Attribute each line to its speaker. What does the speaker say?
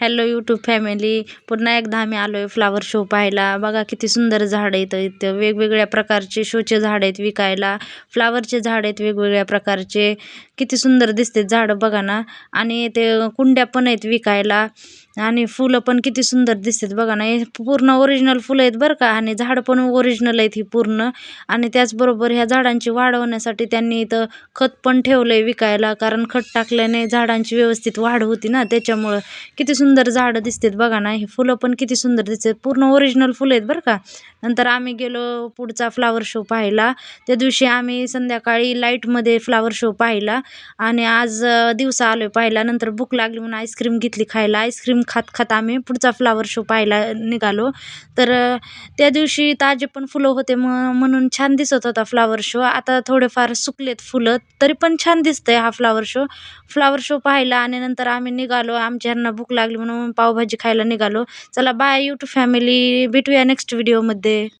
Speaker 1: Hello YouTube family, पुन्हा एकदा आम्ही आलोय फ्लावर शो पाहायला. बघा किती सुंदर झाड आहेत इथं. वेगवेगळ्या प्रकारचे शोचे झाड आहेत विकायला. फ्लावरचे झाड आहेत वेगवेगळ्या प्रकारचे. किती सुंदर दिसते झाड बघा ना. आणि ते कुंड्या पण आहेत विकायला. आणि फुलं पण किती सुंदर दिसतात बघा ना. हे पूर्ण ओरिजिनल फुलं आहेत बरं का. आणि झाड पण ओरिजिनल आहेत ही पूर्ण. आणि त्याचबरोबर ह्या झाडांची वाढ होण्यासाठी त्यांनी इथं खत पण ठेवलंय विकायला, कारण खत टाकल्याने झाडांची व्यवस्थित वाढ होती ना, त्याच्यामुळं. किती सुंदर झाडं दिसतात बघा ना. हे फुलं पण किती सुंदर दिसतात, पूर्ण ओरिजिनल फुलं आहेत बरं का. नंतर आम्ही गेलो पुढचा फ्लावर शो पाहायला. त्या दिवशी आम्ही संध्याकाळी लाईटमध्ये फ्लावर शो पाहिला. आणि आज दिवसा आलोय पाहायला. नंतर भूक लागली म्हणून आईस्क्रीम घेतली खायला. आईस्क्रीम खात खात आम्ही पुढचा फ्लावर शो पाहायला निघालो. तर त्या दिवशी ताजे पण फुलं होते म्हणून छान दिसत होता फ्लावर शो. आता थोडेफार सुकलेत फुलं, तरी पण छान दिसतंय हा फ्लावर शो. फ्लावर शो पाहायला आणि नंतर आम्ही निघालो. आमच्या ह्यांना भूक लागली म्हणून पावभाजी खायला निघालो. चला बाय यूट्यूब फॅमिली, भेटूया नेक्स्ट व्हिडिओमध्ये.